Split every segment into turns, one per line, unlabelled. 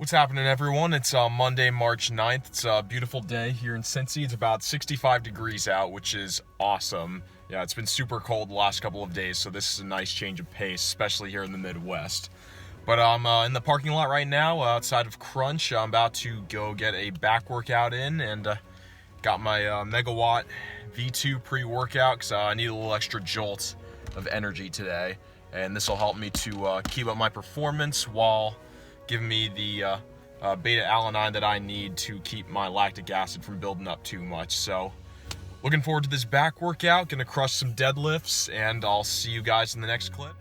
What's happening, everyone? It's Monday, March 9th. It's a beautiful day here in Cincy. It's about 65 degrees out, which is awesome. Yeah, it's been super cold the last couple of days, so this is a nice change of pace, especially here in the Midwest. But I'm in the parking lot right now outside of Crunch. I'm about to go get a back workout in and got my Megawatt V2 pre-workout because I need a little extra jolt of energy today. And this will help me to keep up my performance while giving me the beta-alanine that I need to keep my lactic acid from building up too much. So, looking forward to this back workout. Gonna crush some deadlifts, and I'll see you guys in the next clip.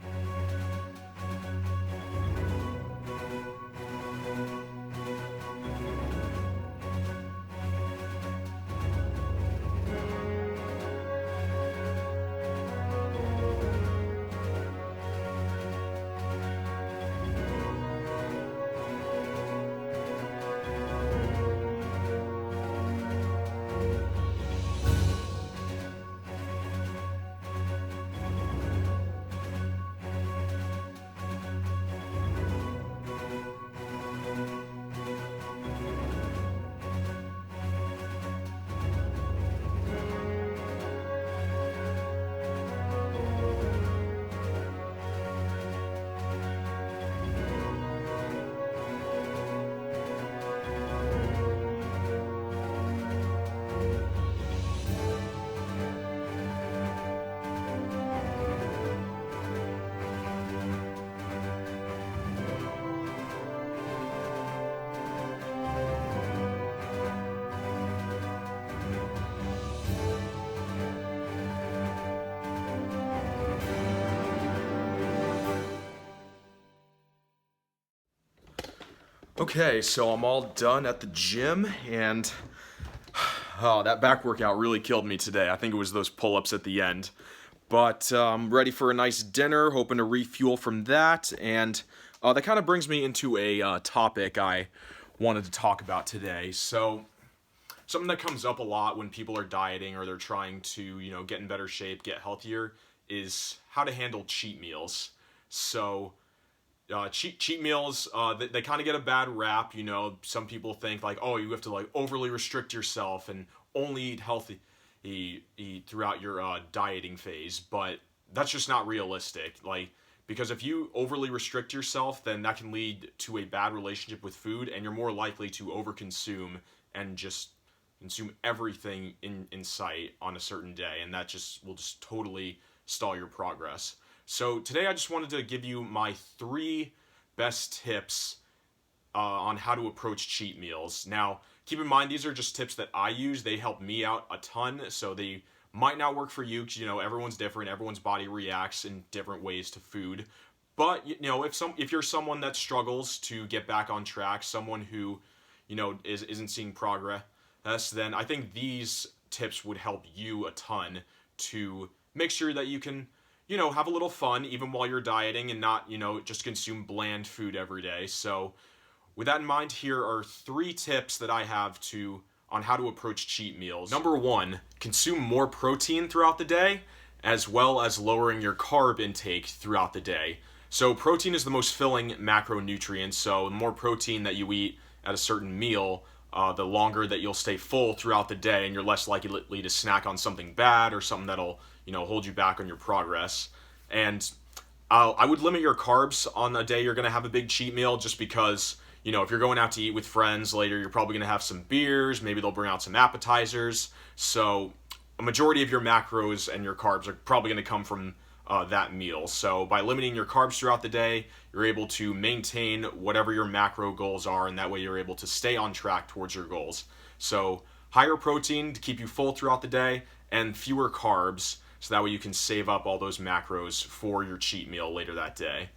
Okay, so I'm all done at the gym, and that back workout really killed me today. I think it was those pull-ups at the end. But I'm ready for a nice dinner, hoping to refuel from that, and that kind of brings me into a topic I wanted to talk about today. So, something that comes up a lot when people are dieting or they're trying to, get in better shape, get healthier, is how to handle cheat meals. So, cheat meals, they kind of get a bad rap. Some people think like, oh, you have to like overly restrict yourself and only eat healthy eat throughout your dieting phase, but that's just not realistic. Like, because if you overly restrict yourself, then that can lead to a bad relationship with food, and you're more likely to overconsume and just consume everything in sight on a certain day, and that will just totally stall your progress. So today I just wanted to give you my 3 best tips on how to approach cheat meals. Now, keep in mind, these are just tips that I use. They help me out a ton, so they might not work for you, because, everyone's different. Everyone's body reacts in different ways to food. But, if you're someone that struggles to get back on track, someone who, isn't seeing progress, then I think these tips would help you a ton to make sure that you can have a little fun even while you're dieting and not, just consume bland food every day. So with that in mind, here are 3 tips that I have on how to approach cheat meals. Number 1, consume more protein throughout the day, as well as lowering your carb intake throughout the day. So protein is the most filling macronutrient, so the more protein that you eat at a certain meal, the longer that you'll stay full throughout the day, and you're less likely to snack on something bad or something that'll hold you back on your progress. And I would limit your carbs on a day you're going to have a big cheat meal, just because, if you're going out to eat with friends later, you're probably going to have some beers, maybe they'll bring out some appetizers. So a majority of your macros and your carbs are probably going to come from that meal. So by limiting your carbs throughout the day, you're able to maintain whatever your macro goals are, and that way you're able to stay on track towards your goals. So higher protein to keep you full throughout the day, and fewer carbs, so that way you can save up all those macros for your cheat meal later that day.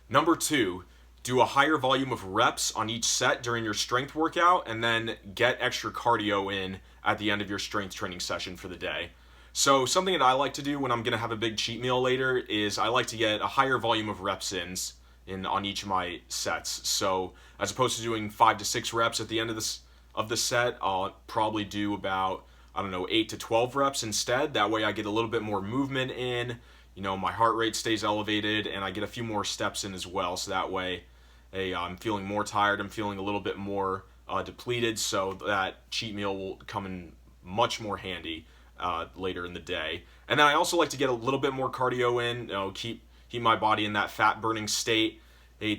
Number 2, do a higher volume of reps on each set during your strength workout, and then get extra cardio in at the end of your strength training session for the day. So something that I like to do when I'm going to have a big cheat meal later is I like to get a higher volume of reps in on each of my sets. So as opposed to doing 5 to 6 reps at the end of the set, I'll probably do about 8 to 12 reps instead. That way I get a little bit more movement in, my heart rate stays elevated, and I get a few more steps in as well. So that way hey, I'm feeling more tired, I'm feeling a little bit more depleted, so that cheat meal will come in much more handy later in the day. And then I also like to get a little bit more cardio in, keep my body in that fat burning state.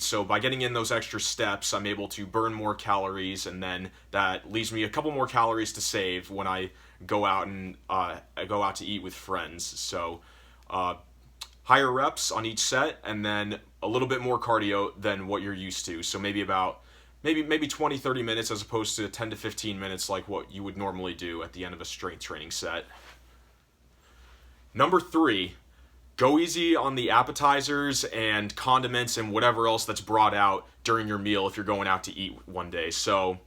So by getting in those extra steps, I'm able to burn more calories, and then that leaves me a couple more calories to save when I go out and go out to eat with friends. So higher reps on each set, and then a little bit more cardio than what you're used to. So maybe 20-30 minutes as opposed to 10 to 15 minutes like what you would normally do at the end of a strength training set. Number 3, go easy on the appetizers and condiments and whatever else that's brought out during your meal if you're going out to eat one day. So,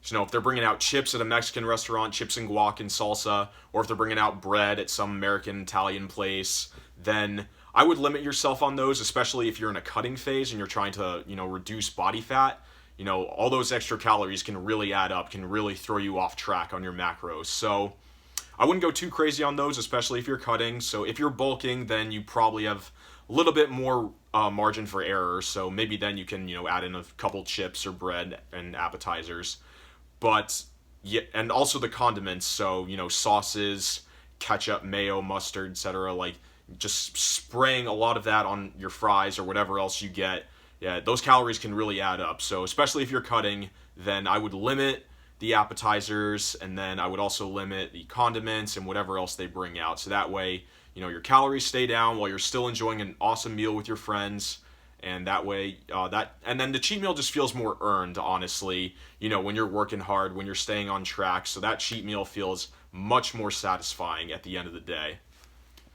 if they're bringing out chips at a Mexican restaurant, chips and guac and salsa, or if they're bringing out bread at some American Italian place, then I would limit yourself on those, especially if you're in a cutting phase and you're trying to, reduce body fat. All those extra calories can really add up, can really throw you off track on your macros. So I wouldn't go too crazy on those, especially if you're cutting. So if you're bulking, then you probably have a little bit more margin for error. So maybe then you can, add in a couple chips or bread and appetizers. But yeah, and also the condiments. So, sauces, ketchup, mayo, mustard, etc. Like just spraying a lot of that on your fries or whatever else you get. Yeah, those calories can really add up. So especially if you're cutting, then I would limit the appetizers, and then I would also limit the condiments and whatever else they bring out. So that way, your calories stay down while you're still enjoying an awesome meal with your friends. And that way, and then the cheat meal just feels more earned, honestly, when you're working hard, when you're staying on track. So that cheat meal feels much more satisfying at the end of the day.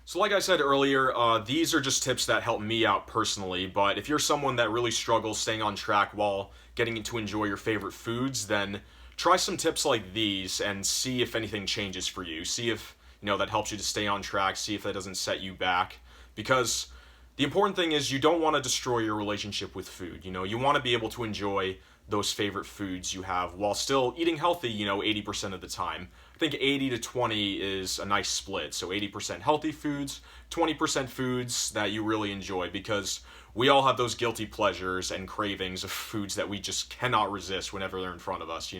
So like I said earlier, these are just tips that help me out personally, but if you're someone that really struggles staying on track while getting to enjoy your favorite foods, then try some tips like these and see if anything changes for you. See if, that helps you to stay on track, see if that doesn't set you back. Because the important thing is you don't want to destroy your relationship with food. You want to be able to enjoy those favorite foods you have while still eating healthy, 80% of the time. I think 80 to 20 is a nice split. So 80% healthy foods, 20% foods that you really enjoy, because we all have those guilty pleasures and cravings of foods that we just cannot resist whenever they're in front of us.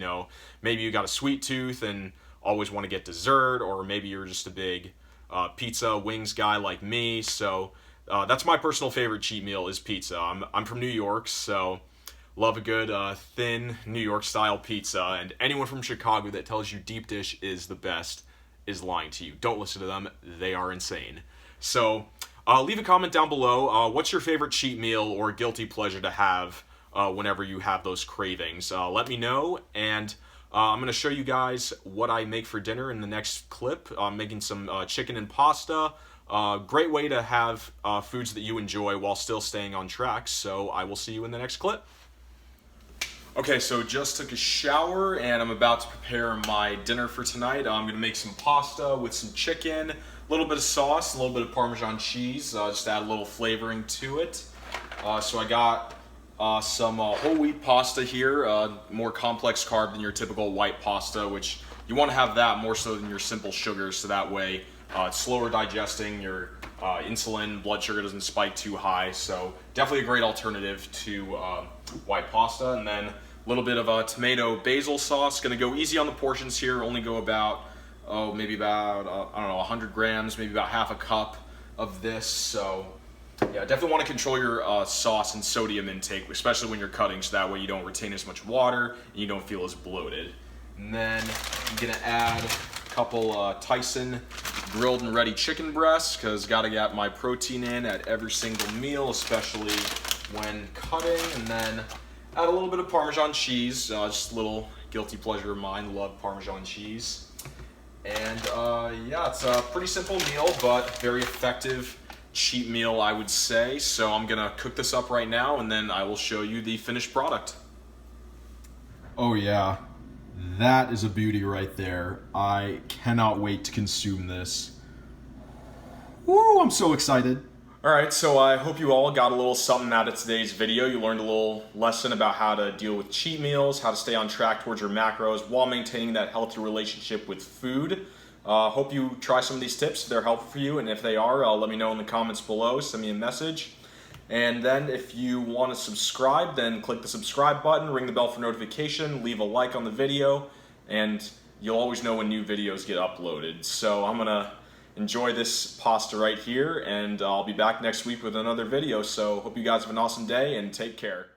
Maybe you got a sweet tooth and always want to get dessert, or maybe you're just a big pizza, wings guy like me. So that's my personal favorite cheat meal is pizza. I'm from New York, so love a good thin New York style pizza, and anyone from Chicago that tells you deep dish is the best is lying to you. Don't listen to them, they are insane. So leave a comment down below. What's your favorite cheat meal or guilty pleasure to have whenever you have those cravings? Let me know, and I'm going to show you guys what I make for dinner in the next clip. I'm making some chicken and pasta. Great way to have foods that you enjoy while still staying on track, so I will see you in the next clip. Okay, so just took a shower and I'm about to prepare my dinner for tonight. I'm gonna make some pasta with some chicken, a little bit of sauce, a little bit of Parmesan cheese, just add a little flavoring to it. So I got some whole wheat pasta here, more complex carb than your typical white pasta, which you wanna have that more so than your simple sugars, so that way it's slower digesting, your insulin, blood sugar doesn't spike too high, so definitely a great alternative to white pasta. And then a little bit of tomato basil sauce. Gonna go easy on the portions here, only go about, maybe about, 100 grams, maybe about half a cup of this. So yeah, definitely want to control your sauce and sodium intake, especially when you're cutting, so that way you don't retain as much water and you don't feel as bloated. And then I'm gonna add a couple Tyson grilled and ready chicken breasts, because gotta get my protein in at every single meal, especially when cutting. And then add a little bit of Parmesan cheese, just a little guilty pleasure of mine, love Parmesan cheese. And yeah, it's a pretty simple meal, but very effective cheat meal, I would say. So I'm gonna cook this up right now, and then I will show you the finished product. Oh yeah, that is a beauty right there. I cannot wait to consume this. Woo, I'm so excited. Alright, so I hope you all got a little something out of today's video. You learned a little lesson about how to deal with cheat meals, how to stay on track towards your macros while maintaining that healthy relationship with food. Hope you try some of these tips if they're helpful for you, and if they are, let me know in the comments below. Send me a message. And then if you want to subscribe, then click the subscribe button, ring the bell for notification, leave a like on the video, and you'll always know when new videos get uploaded. So I'm gonna enjoy this pasta right here, and I'll be back next week with another video. So hope you guys have an awesome day and take care.